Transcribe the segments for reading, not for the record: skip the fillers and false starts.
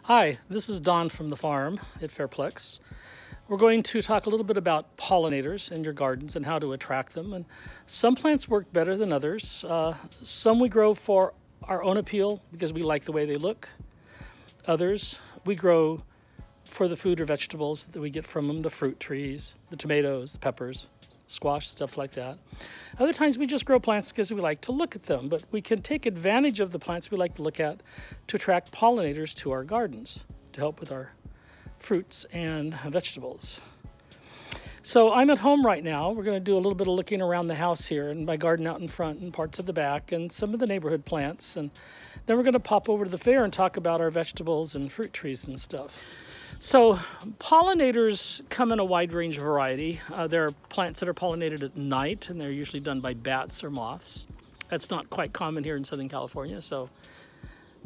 Hi, this is Don from the farm at Fairplex. We're going to talk a little bit about pollinators in your gardens and how to attract them. And some plants work better than others. Some we grow for our own appeal because we like the way they look. Others we grow for the food or vegetables that we get from them, the fruit trees, the tomatoes, the peppers, squash, stuff like that. Other times we just grow plants because we like to look at them, but we can take advantage of the plants we like to look at to attract pollinators to our gardens to help with our fruits and vegetables. So I'm at home right now. We're going to do a little bit of looking around the house here and my garden out in front and parts of the back and some of the neighborhood plants. And then we're going to pop over to the fair and talk about our vegetables and fruit trees and stuff. So pollinators come in a wide range of variety. There are plants that are pollinated at night, and they're usually done by bats or moths. That's not quite common here in Southern California, so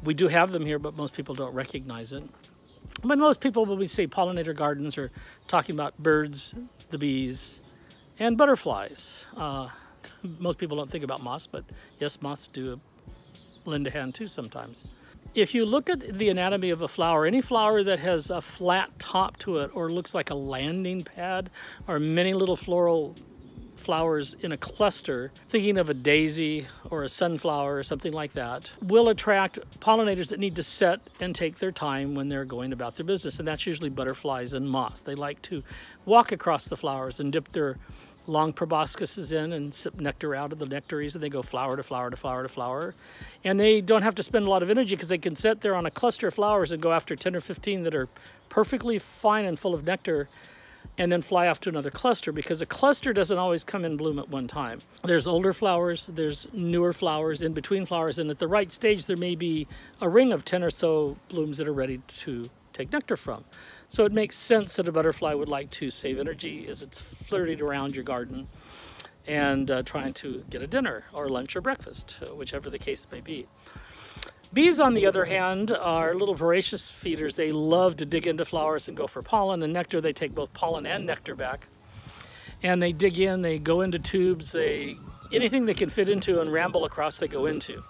we do have them here, but most people don't recognize it. But most people, when we say pollinator gardens, are talking about birds, the bees, and butterflies. Most people don't think about moths, but yes, moths do lend a hand too sometimes. If you look at the anatomy of a flower, any flower that has a flat top to it or looks like a landing pad or many little floral flowers in a cluster, thinking of a daisy or a sunflower or something like that, will attract pollinators that need to set and take their time when they're going about their business. And that's usually butterflies and moths. They like to walk across the flowers and dip their long proboscises in and sip nectar out of the nectaries, and they go flower to flower to flower to flower. And they don't have to spend a lot of energy because they can sit there on a cluster of flowers and go after 10 or 15 that are perfectly fine and full of nectar, and then fly off to another cluster, because a cluster doesn't always come in bloom at one time. There's older flowers, there's newer flowers, in between flowers, and at the right stage there may be a ring of 10 or so blooms that are ready to take nectar from. So it makes sense that a butterfly would like to save energy as it's flirting around your garden and trying to get a dinner or lunch or breakfast, whichever the case may be. Bees, on the other hand, are little voracious feeders. They love to dig into flowers and go for pollen and nectar. They take both pollen and nectar back. And they dig in, they go into tubes, anything they can fit into and ramble across, they go into.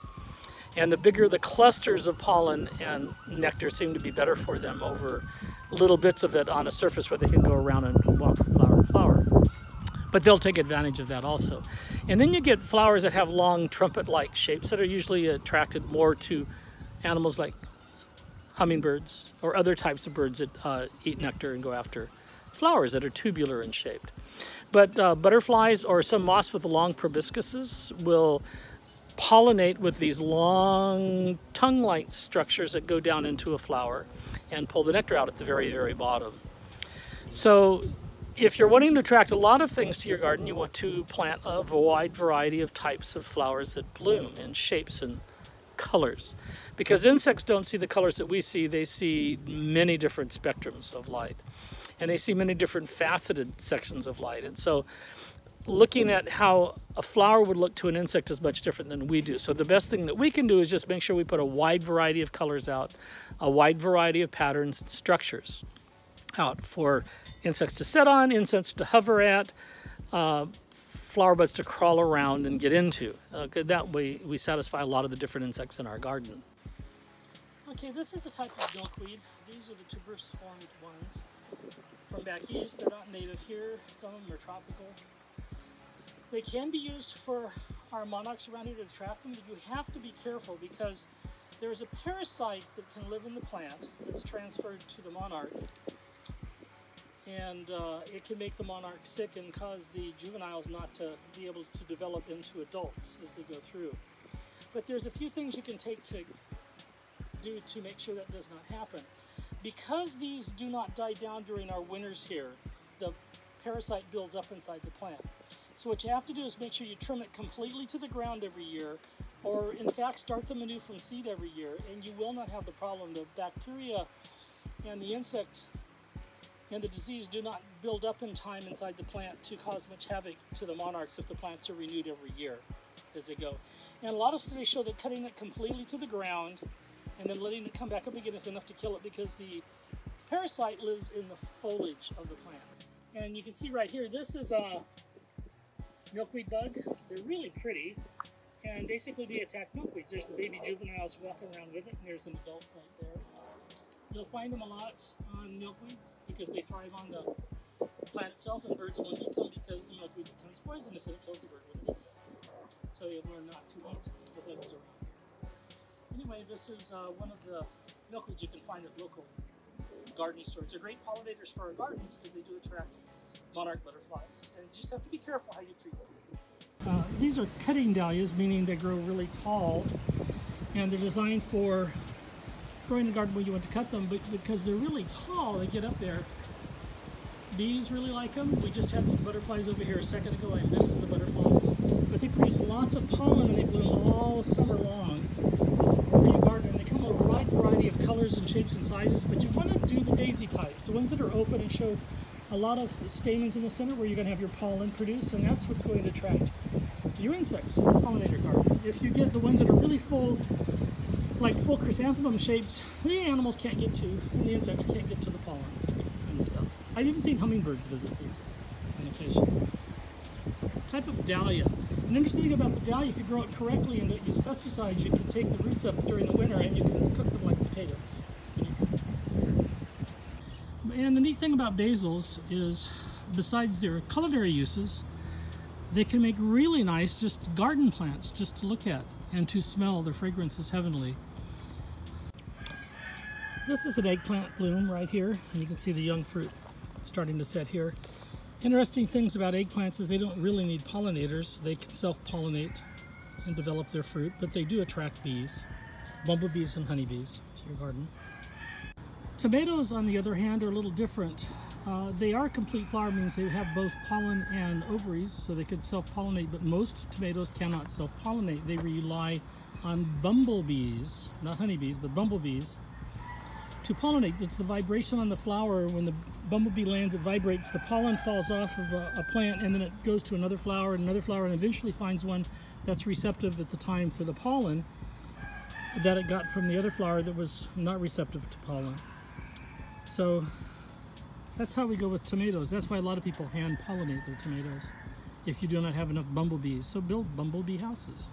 And the bigger the clusters of pollen and nectar seem to be better for them over little bits of it on a surface where they can go around and walk from flower to flower. But they'll take advantage of that also. And then you get flowers that have long trumpet-like shapes that are usually attracted more to animals like hummingbirds or other types of birds that eat nectar and go after flowers that are tubular and shaped. But butterflies or some moths with long proboscises will pollinate with these long tongue-like structures that go down into a flower and pull the nectar out at the very, very bottom. So if you're wanting to attract a lot of things to your garden, you want to plant a wide variety of types of flowers that bloom in shapes and colors. Because insects don't see the colors that we see, they see many different spectrums of light. And they see many different faceted sections of light. And so looking at how a flower would look to an insect is much different than we do. So the best thing that we can do is just make sure we put a wide variety of colors out, a wide variety of patterns and structures out for insects to sit on, insects to hover at, flower buds to crawl around and get into. That way we satisfy a lot of the different insects in our garden. Okay, this is a type of milkweed. These are the tuberous-formed ones from back east. They're not native here. Some of them are tropical. They can be used for our monarchs around here to attract them, but you have to be careful because there's a parasite that can live in the plant that's transferred to the monarch. And it can make the monarch sick and cause the juveniles not to be able to develop into adults as they go through. But there's a few things you can take to do to make sure that does not happen. Because these do not die down during our winters here, the parasite builds up inside the plant. So what you have to do is make sure you trim it completely to the ground every year, or in fact start them anew from seed every year, and you will not have the problem. The bacteria and the insect and the disease do not build up in time inside the plant to cause much havoc to the monarchs if the plants are renewed every year as they go. And a lot of studies show that cutting it completely to the ground and then letting it come back up again is enough to kill it, because the parasite lives in the foliage of the plant. And you can see right here, this is a milkweed bug. They're really pretty, and basically they attack milkweeds. There's the baby juveniles walking around with it, and there's an adult right there. You'll find them a lot on milkweeds because they thrive on the plant itself, and birds won't eat them because the milkweed becomes poisonous and it kills the bird when it eats it. So you'll learn not to eat the things around here. Anyway, this is one of the milkweeds you can find at local gardening stores. They're great pollinators for our gardens because they do attract monarch butterflies, and you just have to be careful how you treat them. These are cutting dahlias, meaning they grow really tall, and they're designed for growing in the garden when you want to cut them, but because they're really tall, they get up there. Bees really like them. We just had some butterflies over here a second ago. I missed the butterflies, but they produce lots of pollen and they bloom all summer long for your garden. And they come in a wide variety of colors and shapes and sizes, but you want to do the daisy types, the ones that are open and show a lot of stamens in the center where you're going to have your pollen produced, and that's what's going to attract your insects in the pollinator garden. If you get the ones that are really full, like full chrysanthemum shapes, the animals can't get to, and the insects can't get to the pollen and stuff. I've even seen hummingbirds visit these on occasion. Type of dahlia. An interesting thing about the dahlia, if you grow it correctly and use pesticides, you can take the roots up during the winter and you can cook them like potatoes. And the neat thing about basils is, besides their culinary uses, they can make really nice just garden plants just to look at and to smell. Their fragrance is heavenly. This is an eggplant bloom right here, and you can see the young fruit starting to set here. Interesting things about eggplants is they don't really need pollinators. They can self-pollinate and develop their fruit, but they do attract bees, bumblebees and honeybees to your garden. Tomatoes, on the other hand, are a little different. They are complete flower, means they have both pollen and ovaries, so they could self-pollinate, but most tomatoes cannot self-pollinate. They rely on bumblebees, not honeybees, but bumblebees, to pollinate. It's the vibration on the flower. When the bumblebee lands, it vibrates, the pollen falls off of a plant, and then it goes to another flower, and eventually finds one that's receptive at the time for the pollen that it got from the other flower that was not receptive to pollen. So that's how we go with tomatoes. That's why a lot of people hand pollinate their tomatoes if you do not have enough bumblebees. So build bumblebee houses.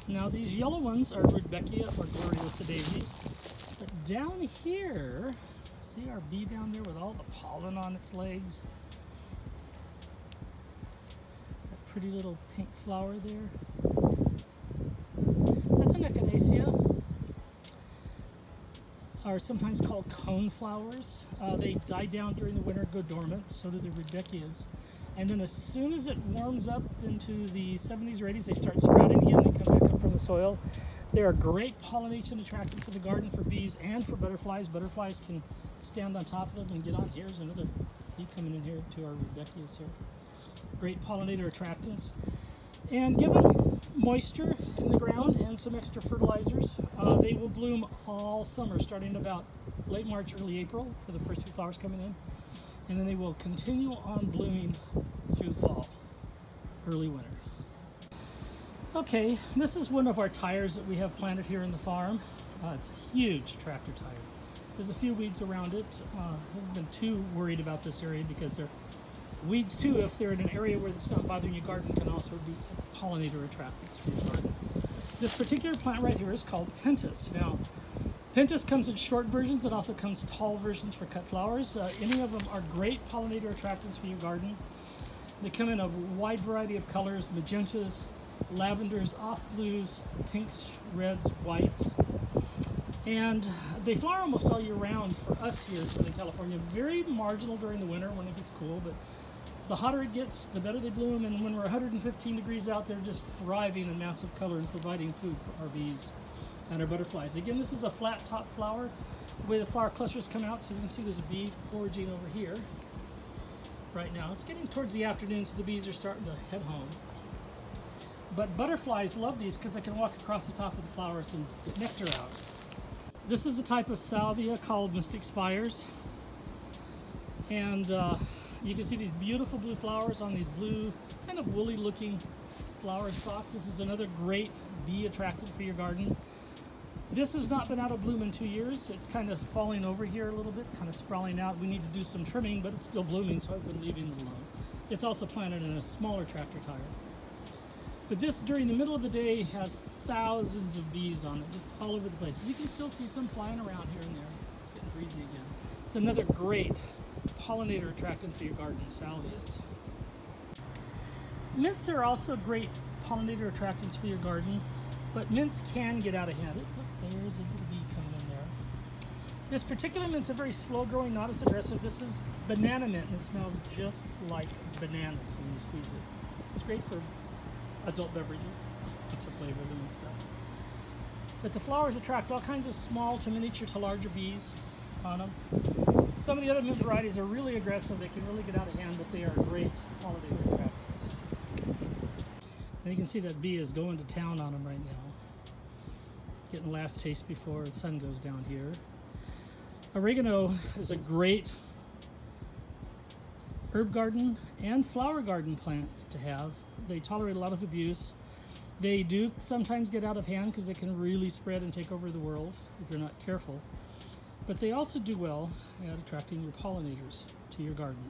Now these yellow ones are Rudbeckia or gloriosa daisies. But down here, see our bee down there with all the pollen on its legs? That pretty little pink flower there. That's an echinacea, are sometimes called cone flowers. They die down during the winter, go dormant, so do the Rudbeckias. And then as soon as it warms up into the 70s or 80s, they start sprouting again, they come back up from the soil. They're a great pollination attractant for the garden, for bees and for butterflies. Butterflies can stand on top of them and get on. Here's another bee coming in here to our Rudbeckias here. Great pollinator attractants. And given moisture in the ground and some extra fertilizers, they will bloom all summer, starting about late March, early April for the first few flowers coming in. And then they will continue on blooming through the fall, early winter. Okay, this is one of our tires that we have planted here in the farm. It's a huge tractor tire. There's a few weeds around it. I haven't been too worried about this area because they're weeds too, if they're in an area where it's not bothering your garden, can also be pollinator attractants for your garden. This particular plant right here is called Pentas. Now, Pentas comes in short versions. It also comes tall versions for cut flowers. Any of them are great pollinator attractants for your garden. They come in a wide variety of colors: magentas, lavenders, off blues, pinks, reds, whites. And they flower almost all year round for us here in Southern California. Very marginal during the winter when it gets cool, but the hotter it gets, the better they bloom. And when we're 115 degrees out, they're just thriving in massive color and providing food for our bees and our butterflies. Again, this is a flat top flower. The way the flower clusters come out, so you can see there's a bee foraging over here right now. It's getting towards the afternoon, so the bees are starting to head home. But butterflies love these because they can walk across the top of the flowers and get nectar out. This is a type of salvia called Mystic Spires. And you can see these beautiful blue flowers on these blue, kind of woolly looking flower stalks. This is another great bee attractant for your garden. This has not been out of bloom in 2 years. It's kind of falling over here a little bit, kind of sprawling out. We need to do some trimming, but it's still blooming, so I've been leaving it alone. It's also planted in a smaller tractor tire. But this, during the middle of the day, has thousands of bees on it, just all over the place. You can still see some flying around here and there, getting breezy again. It's another great pollinator attractant for your garden, salvias. Mints are also great pollinator attractants for your garden, but mints can get out of hand. Look, there's a little bee coming in there. This particular mint's a very slow growing, not as aggressive. This is banana mint, and it smells just like bananas when you squeeze it. It's great for adult beverages to flavor them and stuff. But the flowers attract all kinds of small to miniature to larger bees on them. Some of the other mint varieties are really aggressive. They can really get out of hand, but they are great pollinator attractants. And you can see that bee is going to town on them right now. Getting last taste before the sun goes down here. Oregano is a great herb garden and flower garden plant to have. They tolerate a lot of abuse. They do sometimes get out of hand because they can really spread and take over the world if you're not careful. But they also do well at attracting your pollinators to your garden.